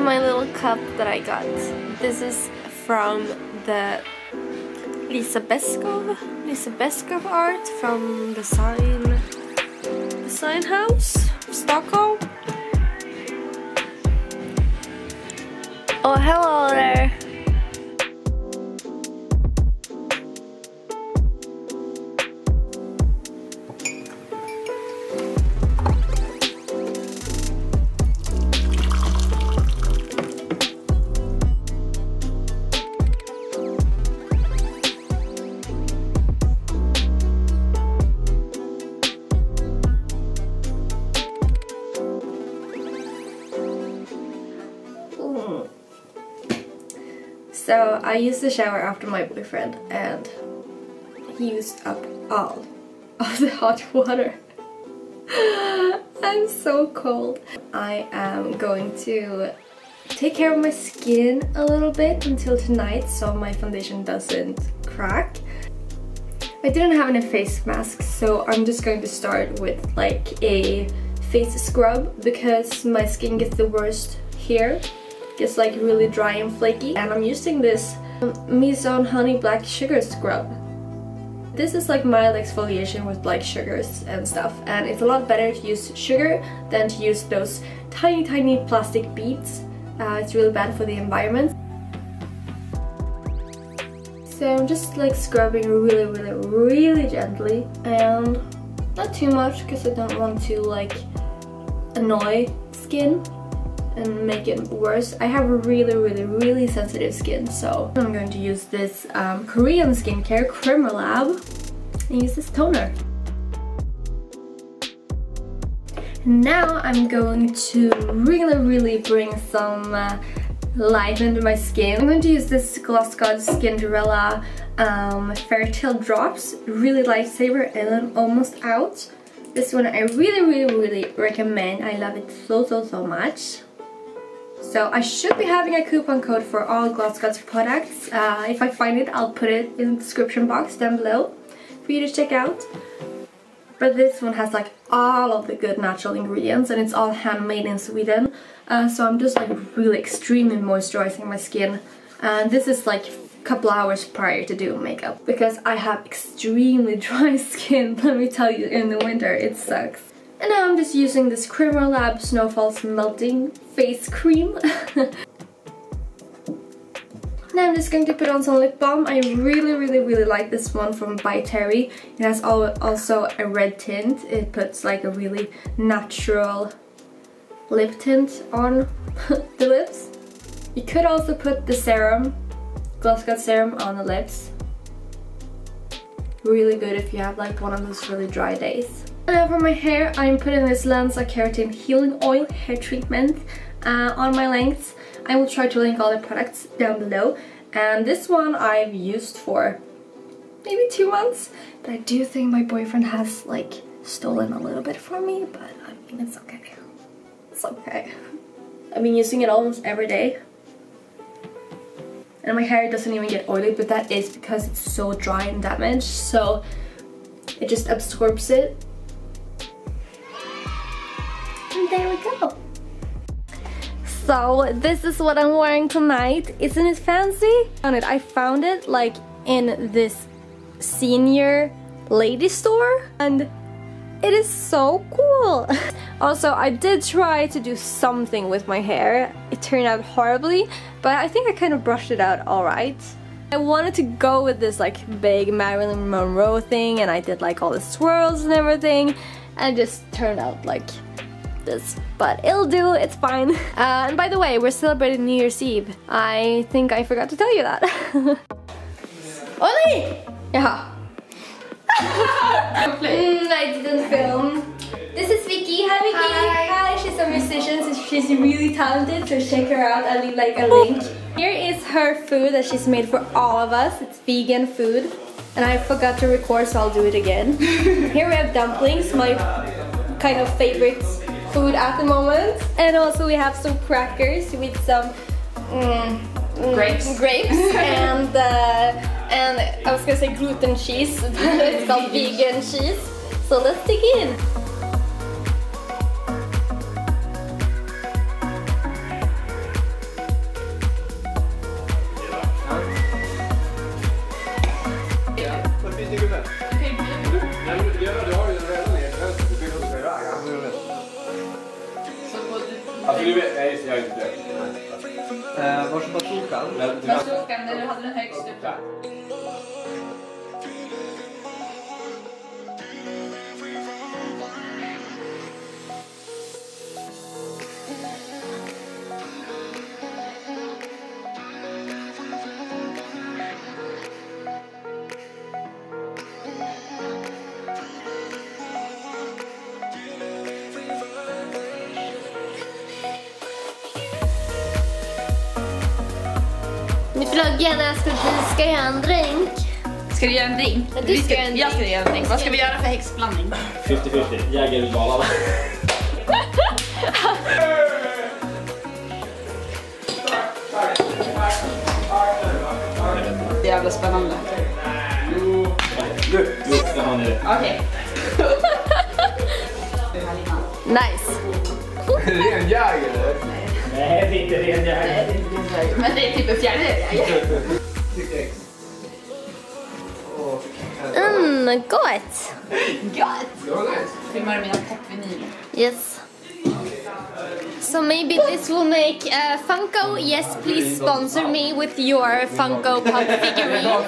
my little cup that I got. This is from the Lisa Beskov art from Design House, Stockholm. Oh, hello there. So I used the shower after my boyfriend and he used up all of the hot water. I'm so cold. I am going to take care of my skin a little bit until tonight so my foundation doesn't crack. I didn't have any face masks, so I'm just going to start with like a face scrub because my skin gets the worst here. It's like really dry and flaky, and I'm using this Mizone Honey Black Sugar Scrub. This is like mild exfoliation with black sugars and stuff, and it's a lot better to use sugar than to use those tiny plastic beads. It's really bad for the environment. So I'm just like scrubbing really gently, and not too much because I don't want to like annoy skin and make it worse. I have really sensitive skin, so I'm going to use this Korean skincare Cremorlab and use this toner. Now I'm going to really bring some light into my skin. I'm going to use this Gloss God Skinderella Fairytale Drops, really lightsaber and almost out. This one I really recommend. I love it so much. So I should be having a coupon code for all Gloss Gods products. If I find it, I'll put it in the description box down below for you to check out. But this one has like all of the good natural ingredients and it's all handmade in Sweden. So I'm just like really extremely moisturizing my skin. And this is like a couple hours prior to doing makeup because I have extremely dry skin. Let me tell you, in the winter it sucks. And now I'm just using this Cremorlab Snowfalls Melting Face Cream. Now I'm just going to put on some lip balm. I really like this one from By Terry. It has also a red tint. It puts like a really natural lip tint on the lips. You could also put the serum, Gloss God serum, on the lips. Really good if you have like one of those really dry days. And now for my hair, I'm putting this Lanza Keratin Healing Oil hair treatment on my lengths. I will try to link all the products down below. And this one I've used for maybe 2 months. But I do think my boyfriend has like stolen a little bit from me, but I mean it's okay. It's okay. I've been using it almost every day. And my hair doesn't even get oily, but that is because it's so dry and damaged. So it just absorbs it. And there we go. So this is what I'm wearing tonight. Isn't it fancy? I found it like in this senior lady store and it is so cool. Also, I did try to do something with my hair. It turned out horribly, but I think I kind of brushed it out alright. I wanted to go with this like big Marilyn Monroe thing and I did like all the swirls and everything and it just turned out like this, but it'll do, it's fine. And by the way, we're celebrating New Year's Eve. I think I forgot to tell you that. Ollie! Yeah. I didn't film. This is Vicki. Hi Vicki. Hi. She's a musician, so she's really talented, so check her out. I'll leave like a link. Here is her food that she's made for all of us. It's vegan food. And I forgot to record, so I'll do it again. Here we have dumplings, my kind of favorite food at the moment. And also we have some crackers with some grapes and I was gonna say gluten cheese, but it's called vegan cheese. So let's dig in. det finns inget där. Du har ju den redan i vänster. Du kan inte säga iväg. Alltså du vet, nej jag är inte det. Var som bazookan? Bazookan när du hade den högst upp. Vloggarna ska göra en drink. Ska du göra en drink? Ja, du ska göra en drink. Jag ska göra en drink. Vad ska vi göra för häxblandning? 50-50, jägerutvalare. Jävla spännande. Okej. Nice. Ren jäger eller? Nej, det är inte ren jäger. Men det är typ en fjärdedel jäger. Gott. Gott. Det var nice. Filmar du mina popvinyl? Yes. So maybe this will make Funko. Yes, please sponsor me with your Funko Pop figurines.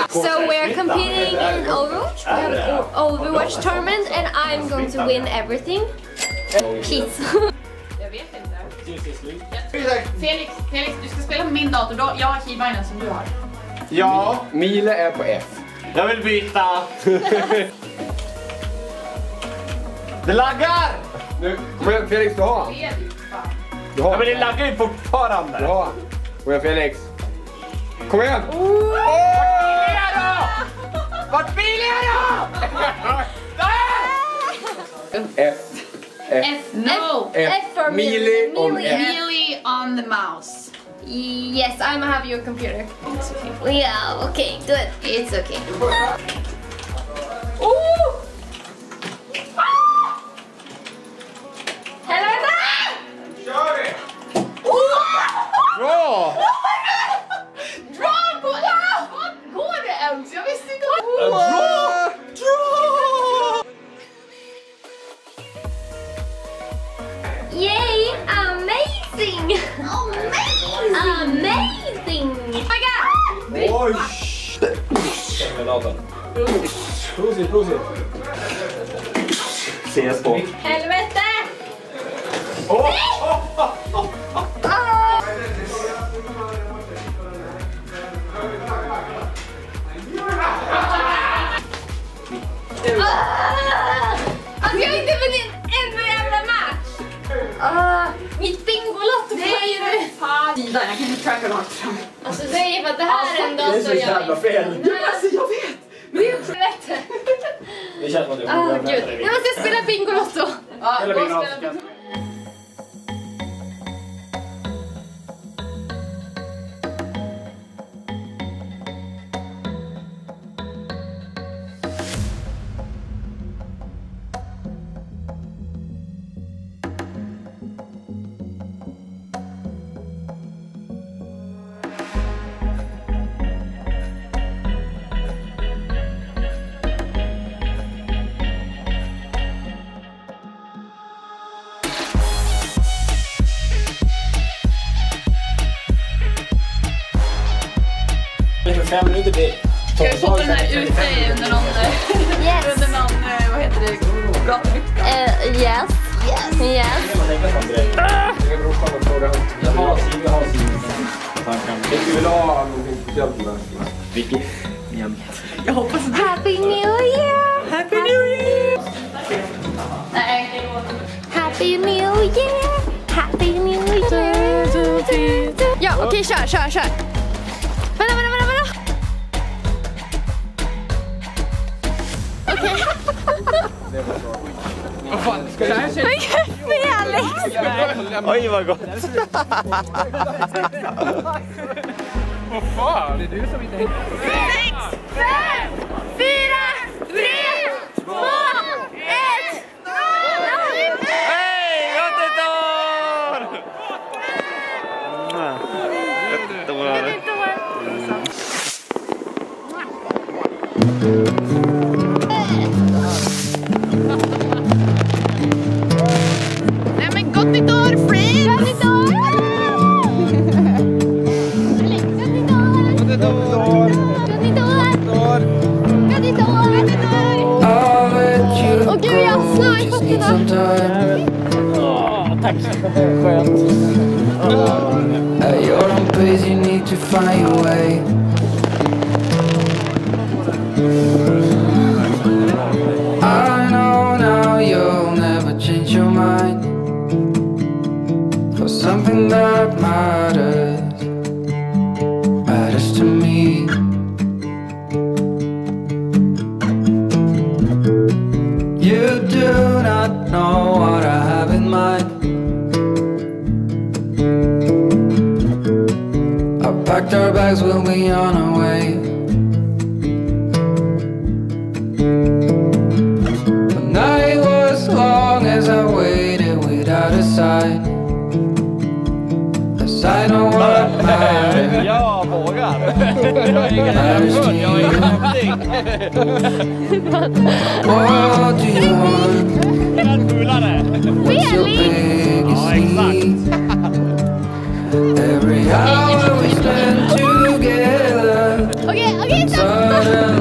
So we're competing in Overwatch. We have an Overwatch tournament and I'm going to win everything. Peace. Jag vet inte. Felix, du ska spela på min dator. Jag har keybinen som du har. Ja, Mile är på F. Jag vill byta. Det laggar! Nu, kom igen Felix, du har han. Du har Ja, men det laggar ju fortfarande. Du har han. Kom igen Felix. Kom igen. Vart vill jag då? F. F. No. F for Melee on F. Melee on the mouse. Yes, I'm gonna have your computer. It's okay. Yeah, okay, good. It's okay. Hello! Kör vi! Bra! Dra på det! Går det ens? Jag visste inte. Dra! Yay! Amazing! Amazing! Oh my god! Oj! Prosit. CS på. Helvete! Alltså jag har inte vunnit en jävla match! Mitt bingolotto får ju... Sidan, jag kan inte tracka rakt fram. Alltså det är för att det här är en dator Det är så jävla fel. Alltså jag vet! Men det är inte rätt. Det känns som att Gud, nu måste jag spela bingolotto! Ja, Eller gå och bingolotto. spela. För 5 minuter till. Ska vi fota den här ute under någon... Yes! Under någon, vad heter det? Gatlykt? Yes. Yes. Jag har sin. Vi vill ha någonting speciellt med. Vicki. Jämt. Jag hoppas att... Happy New Year! Happy New Year! Nej. Happy New Year! Happy New Year! Ja, okej, kör. Vänta. Okej. Vad fan, ska det här se? Felix! Oj, vad gott. Vad fan? Det är du som inte hänger. 6, 5, 4, 3, 2, 1. Hej, gott nytt år! Gott nytt år. Nej men gott nytt år, friends! Gott nytt år! Åh gud, jag har snö i fötterna. Tack. Skönt. At your own pace, you need to find your way. I know now you'll never change your mind for something that matters to me. You do not know what I have in mind. Packed our bags, we'll be on our way. The night was long as I waited without a sign. A sign of what matters. Jag vågar. Matters to you. What do you want? What's your biggest need? Every hour we spend together. Okej, stopp! Suddenly